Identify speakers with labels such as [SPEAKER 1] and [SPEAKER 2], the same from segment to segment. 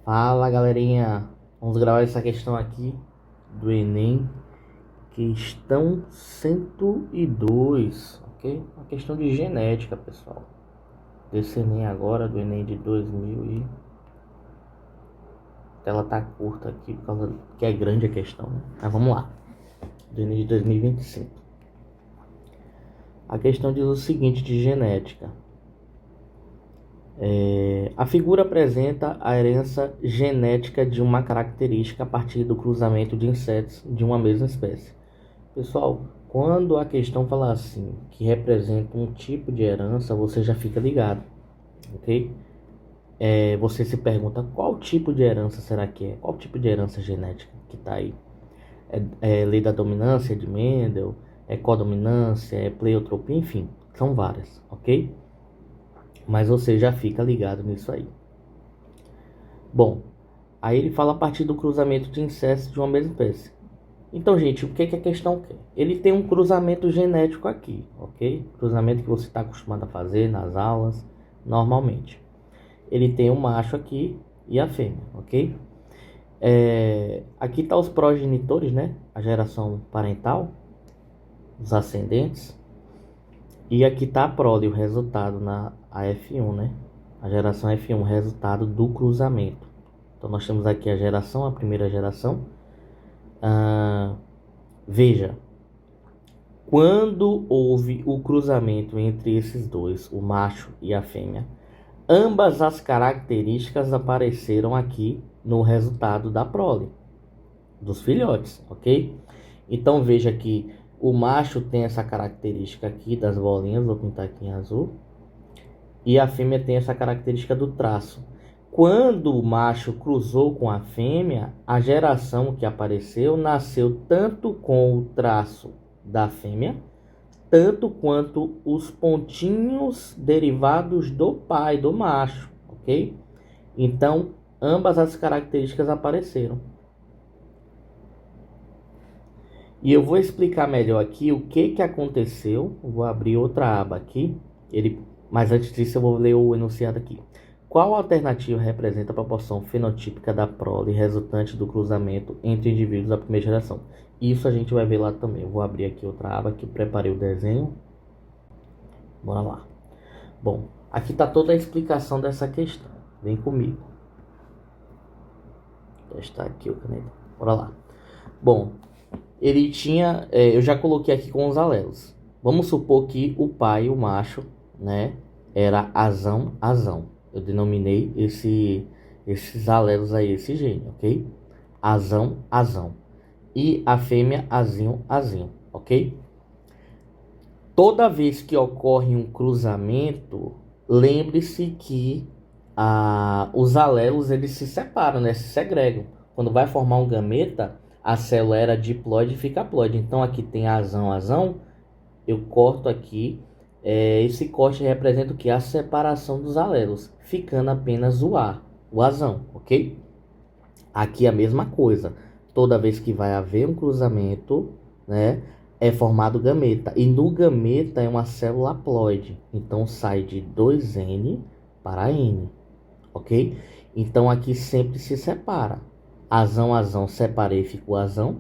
[SPEAKER 1] Fala galerinha, vamos gravar essa questão aqui do Enem, questão 102, ok? Uma questão de genética, pessoal, desse Enem agora, do Enem de 2000 e... A tela tá curta aqui, por causa que é grande a questão, né? Mas vamos lá, do Enem de 2025. A questão diz o seguinte de genética. A figura apresenta a herança genética de uma característica a partir do cruzamento de insetos de uma mesma espécie. Pessoal, quando a questão fala assim, que representa um tipo de herança, você já fica ligado, ok? Você se pergunta qual tipo de herança será que é? Qual tipo de herança genética que está aí? É lei da dominância de Mendel? É codominância? É pleiotropia? Enfim, são várias, ok? Mas você já fica ligado nisso aí. Bom, aí ele fala a partir do cruzamento de insetos de uma mesma espécie. Então, gente, o que a questão quer? Ele tem um cruzamento genético aqui, ok? Cruzamento que você está acostumado a fazer nas aulas, normalmente. Ele tem um macho aqui e a fêmea, ok? Aqui tá os progenitores, né? A geração parental, os ascendentes. E aqui tá a prole, o resultado a F1, né? A geração F1, resultado do cruzamento. Então nós temos aqui a geração, a primeira geração. Veja, quando houve o cruzamento entre esses dois, o macho e a fêmea, ambas as características apareceram aqui no resultado da prole, dos filhotes, ok? Então veja que o macho tem essa característica aqui das bolinhas, vou pintar aqui em azul, e a fêmea tem essa característica do traço. Quando o macho cruzou com a fêmea, a geração que apareceu nasceu tanto com o traço da fêmea, tanto quanto os pontinhos derivados do pai, do macho, ok? Então, ambas as características apareceram. E eu vou explicar melhor aqui o que aconteceu. Vou abrir outra aba aqui. Mas antes disso eu vou ler o enunciado aqui. Qual alternativa representa a proporção fenotípica da prole resultante do cruzamento entre indivíduos da primeira geração? Isso a gente vai ver lá também. Eu vou abrir aqui outra aba que eu preparei o desenho. Bora lá. Bom, aqui está toda a explicação dessa questão. Vem comigo. Já está aqui o caneta. Bora lá. Bom, ele tinha... eu já coloquei aqui com os alelos. Vamos supor que o pai, o macho, né, era azão, azão. Eu denominei esses alelos aí, esse gene, ok? Azão, azão. E a fêmea, azinho, azinho, ok? Toda vez que ocorre um cruzamento, lembre-se que os alelos eles se separam, né? Se segregam. Quando vai formar um gameta, a célula era diploide e fica haploide. Então aqui tem azão, azão. Eu corto aqui. Esse corte representa o que? A separação dos alelos, ficando apenas o azão, ok? Aqui a mesma coisa. Toda vez que vai haver um cruzamento, né, é formado gameta. E no gameta é uma célula haploide. Então sai de 2N para N, ok? Então aqui sempre se separa. Azão, azão, separei, ficou azão.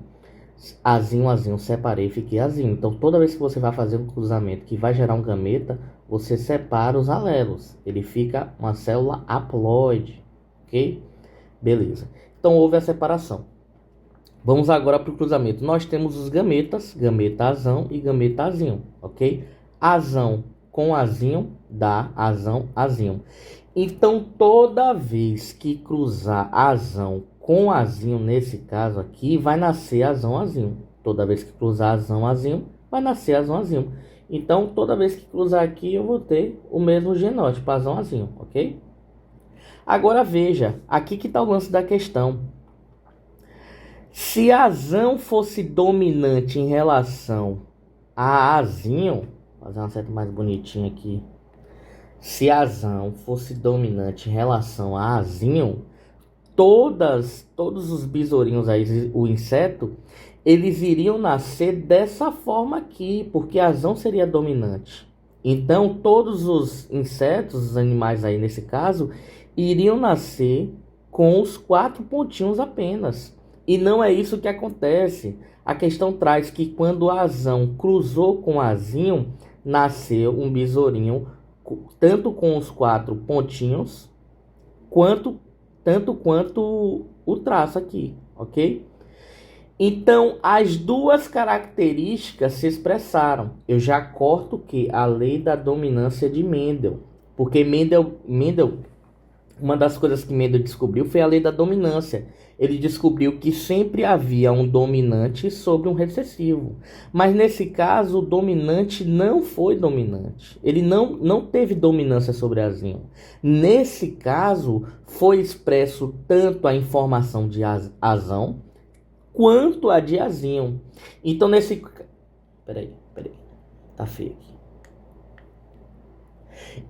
[SPEAKER 1] Azinho, azinho, separei, fiquei azinho. Então toda vez que você vai fazer um cruzamento que vai gerar um gameta, você separa os alelos. Ele fica uma célula haploide, ok? Beleza. Então houve a separação. Vamos agora para o cruzamento. Nós temos os gametas, gameta azão e gameta azinho, ok? Azão com azinho dá azão, azinho. Então toda vez que cruzar azão com azinho, nesse caso aqui, vai nascer azão, azinho. Toda vez que cruzar azão, azinho, vai nascer azão, azinho. Então toda vez que cruzar aqui, eu vou ter o mesmo genótipo, azão, azinho, ok? Agora veja, aqui que está o lance da questão. Se azão fosse dominante em relação a azinho, vou fazer uma seta mais bonitinha aqui. Se azão fosse dominante em relação a azinho, todos os besourinhos aí, o inseto, eles iriam nascer dessa forma aqui, porque azão seria dominante. Então, todos os insetos, os animais aí nesse caso, iriam nascer com os 4 pontinhos apenas. E não é isso que acontece. A questão traz que quando o azão cruzou com o azinho, nasceu um besourinho, tanto com os 4 pontinhos, tanto quanto o traço aqui, ok? Então, as duas características se expressaram. Eu já corto que a lei da dominância de Mendel, porque Mendel, uma das coisas que Mendel descobriu foi a lei da dominância. Ele descobriu que sempre havia um dominante sobre um recessivo. Mas nesse caso, o dominante não foi dominante. Ele não teve dominância sobre azinho. Nesse caso, foi expresso tanto a informação de azão quanto a de azinho. Então, nesse... Peraí. Tá feio aqui.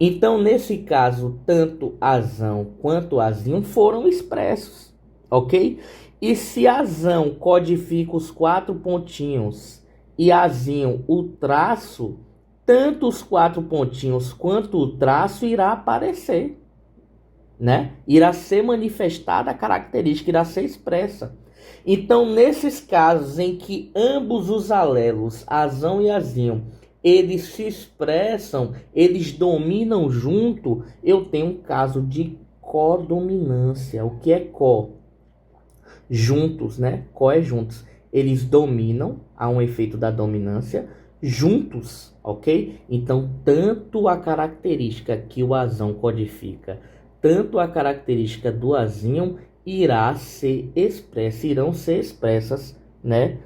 [SPEAKER 1] Então, nesse caso, tanto azão quanto azinho foram expressos, ok? E se azão codifica os 4 pontinhos e azinho o traço, tanto os 4 pontinhos quanto o traço irá aparecer, né? Irá ser manifestada a característica, irá ser expressa. Então, nesses casos em que ambos os alelos, azão e azinho, eles se expressam, eles dominam junto, eu tenho um caso de codominância. O que é co? Juntos, né? Co é juntos. Eles dominam, há um efeito da dominância, juntos, ok? Então, tanto a característica que o azão codifica, tanto a característica do azinho irão ser expressas, né?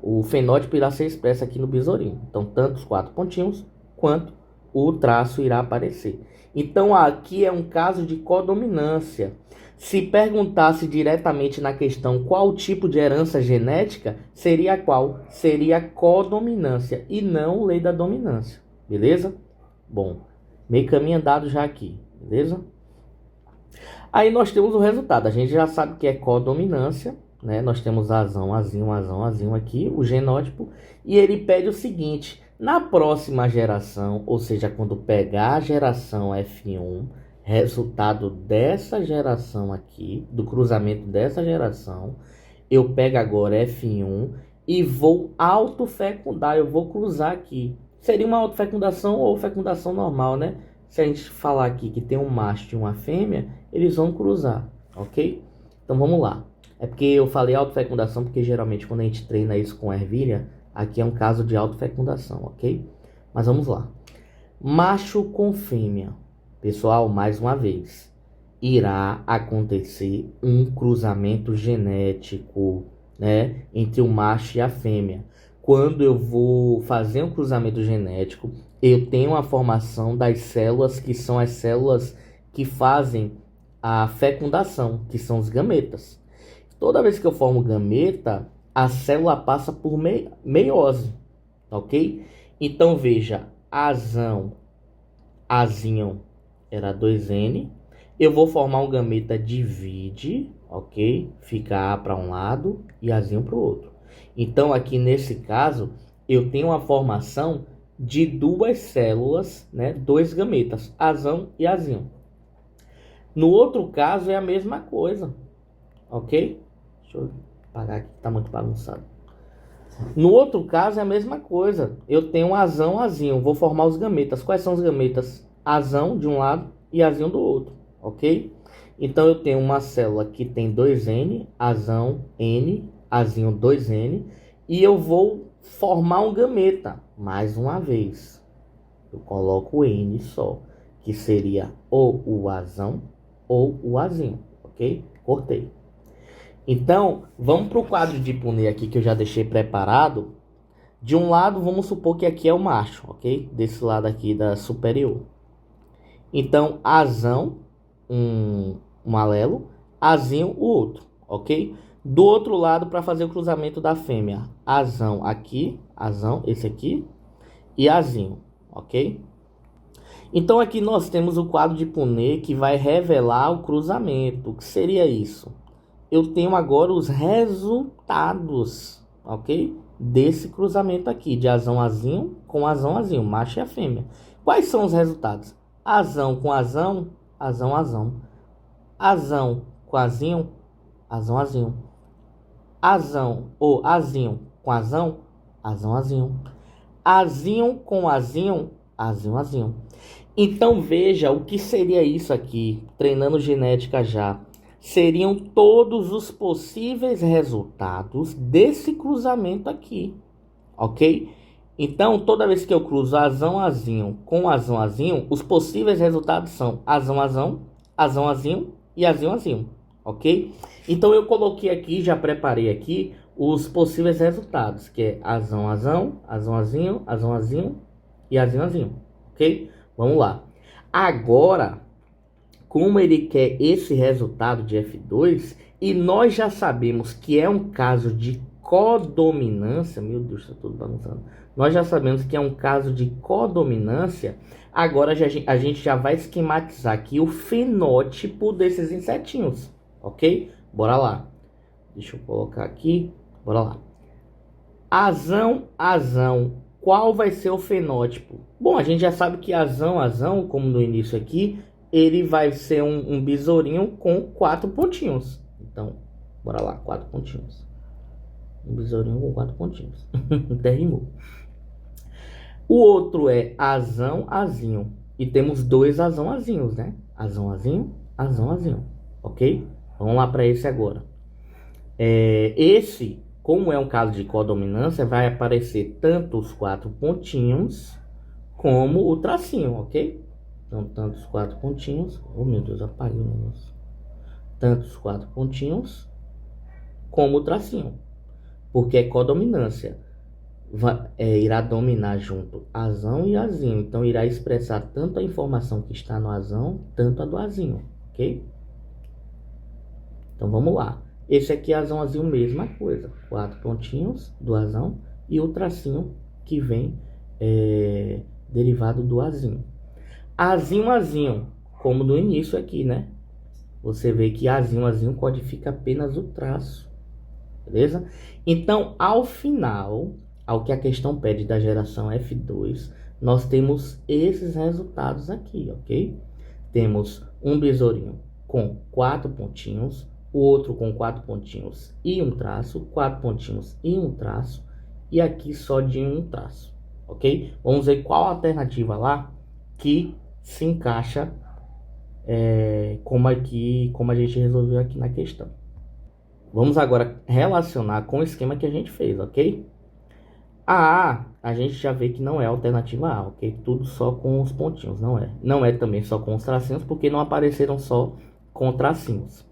[SPEAKER 1] O fenótipo irá ser expresso aqui no besourinho. Então, tanto os 4 pontinhos quanto o traço irá aparecer. Então, aqui é um caso de codominância. Se perguntasse diretamente na questão qual tipo de herança genética, seria qual? Seria codominância e não lei da dominância. Beleza? Bom, meio caminho andado já aqui. Beleza? Aí nós temos o resultado. A gente já sabe que é codominância, né? Nós temos azão, azinho aqui, o genótipo. E ele pede o seguinte: na próxima geração, ou seja, quando pegar a geração F1, resultado dessa geração aqui, do cruzamento dessa geração, eu pego agora F1 e vou autofecundar, eu vou cruzar aqui. Seria uma autofecundação ou fecundação normal, né? Se a gente falar aqui que tem um macho e uma fêmea, eles vão cruzar, ok? Então vamos lá. É porque eu falei autofecundação porque geralmente quando a gente treina isso com ervilha, aqui é um caso de autofecundação, ok? Mas vamos lá. Macho com fêmea. Pessoal, mais uma vez, irá acontecer um cruzamento genético, né, entre o macho e a fêmea. Quando eu vou fazer um cruzamento genético, eu tenho a formação das células que são as células que fazem a fecundação, que são os gametas. Toda vez que eu formo gameta, a célula passa por meiose, ok? Então veja, azão, azinho era 2N. Eu vou formar um gameta divide, ok? Fica A para um lado e azinho para o outro. Então aqui nesse caso, eu tenho a formação de 2 células, né? 2 gametas, azão e azinho. No outro caso é a mesma coisa, ok? Deixa eu apagar aqui, tá muito bagunçado. No outro caso é a mesma coisa. Eu tenho um azão, azinho. Vou formar os gametas. Quais são os gametas? Azão de um lado e azinho do outro, ok? Então eu tenho uma célula que tem 2N, azão N, azinho 2N. E eu vou formar um gameta. Mais uma vez. Eu coloco N só. Que seria ou o azão ou o azinho, ok? Cortei. Então, vamos para o quadro de Punnett aqui que eu já deixei preparado. De um lado, vamos supor que aqui é o macho, ok? Desse lado aqui da superior. Então, azão, um alelo, azinho, o outro, ok? Do outro lado, para fazer o cruzamento da fêmea, azão aqui, azão, esse aqui, e azinho, ok? Então, aqui nós temos o quadro de Punnett que vai revelar o cruzamento. O que seria isso? Eu tenho agora os resultados, ok? Desse cruzamento aqui, de azão azinho com azão azinho, macho e a fêmea. Quais são os resultados? Azão com azão, azão azão. azão com azinho, azão, azinho. Azão ou azinho com azão, azão, azinho. Azinho com azinho, azinho, azinho. Então veja o que seria isso aqui, treinando genética já. Seriam todos os possíveis resultados desse cruzamento aqui, ok? Então, toda vez que eu cruzo azão, azinho com azão, azinho, os possíveis resultados são azão, azão, azão, azinho e azinho, azinho, ok? Então, eu coloquei aqui, já preparei aqui os possíveis resultados, que é azão, azão, azão, azinho, azão, azinho e azinho, azinho, ok? Vamos lá. Agora, como ele quer esse resultado de F2, e nós já sabemos que é um caso de codominância, meu Deus, está tudo bagunçando. Nós já sabemos que é um caso de codominância, agora a gente já vai esquematizar aqui o fenótipo desses insetinhos, ok? Bora lá. Deixa eu colocar aqui, bora lá. Azão, azão, qual vai ser o fenótipo? Bom, a gente já sabe que azão, azão, como no início aqui, ele vai ser um besourinho com 4 pontinhos. Então, bora lá, 4 pontinhos. Um besourinho com 4 pontinhos. Até rimou. O outro é azão, azinho. E temos 2 azão, azinhos, né? Azão, azinho, azão, azinho. Ok? Vamos lá para esse agora. Esse, como é um caso de codominância, vai aparecer tanto os 4 pontinhos como o tracinho, ok? Então, tanto os 4 pontinhos. Oh, meu Deus, apaguei o negócio. Tanto os 4 pontinhos como o tracinho. Porque é codominância. Irá dominar junto azão e azinho. Então, irá expressar tanto a informação que está no azão, tanto a do azinho. Ok? Então, vamos lá. Esse aqui é azão, azinho, mesma coisa. 4 pontinhos do azão e o tracinho que vem derivado do azinho. Azinho, azinho, como no início aqui, né? Você vê que azinho, azinho codifica apenas o traço, beleza? Então, ao final, ao que a questão pede da geração F2, nós temos esses resultados aqui, ok? Temos um besourinho com 4 pontinhos, o outro com 4 pontinhos e um traço, 4 pontinhos e um traço, e aqui só de um traço, ok? Vamos ver qual alternativa lá que se encaixa como a gente resolveu aqui na questão. Vamos agora relacionar com o esquema que a gente fez, ok? A gente já vê que não é a alternativa A, ok? Tudo só com os pontinhos, não é. Não é também só com os tracinhos, porque não apareceram só com tracinhos.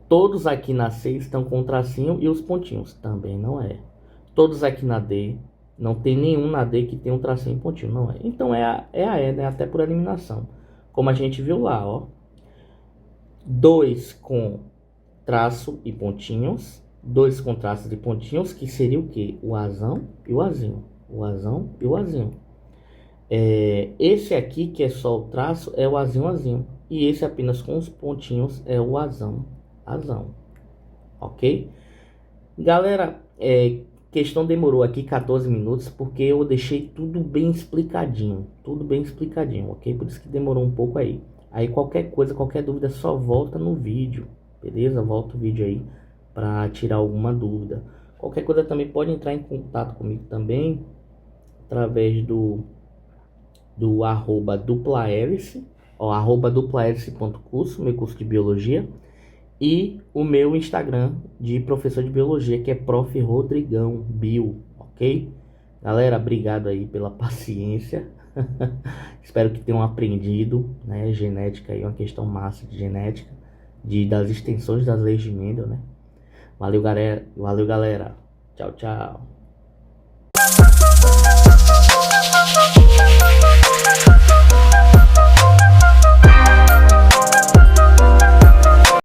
[SPEAKER 1] Todos aqui na C estão com tracinho e os pontinhos, também não é. Todos aqui na D, não tem nenhum na D que tem um tracinho e pontinho, não é. Então é a E, né? Até por eliminação. Como a gente viu lá, ó. 2 com traço e pontinhos. 2 com traços e pontinhos, que seria o quê? O azão e o azinho. O azão e o azinho. Esse aqui, que é só o traço, é o azinho, azinho. E esse apenas com os pontinhos é o azão, azão. Ok? Galera, questão demorou aqui 14 minutos, porque eu deixei tudo bem explicadinho. Tudo bem explicadinho, ok? Por isso que demorou um pouco aí. Aí qualquer coisa, qualquer dúvida, só volta no vídeo, beleza? Volta o vídeo aí para tirar alguma dúvida. Qualquer coisa também pode entrar em contato comigo também, através do @duplahélice, @duplahélice.curso, meu curso de biologia. E o meu Instagram de professor de biologia, que é Prof. Rodrigão Bio, ok? Galera, obrigado aí pela paciência. Espero que tenham aprendido, né? Genética aí, uma questão massa de genética, das extensões das leis de Mendel, né? Valeu, galera. Tchau, tchau.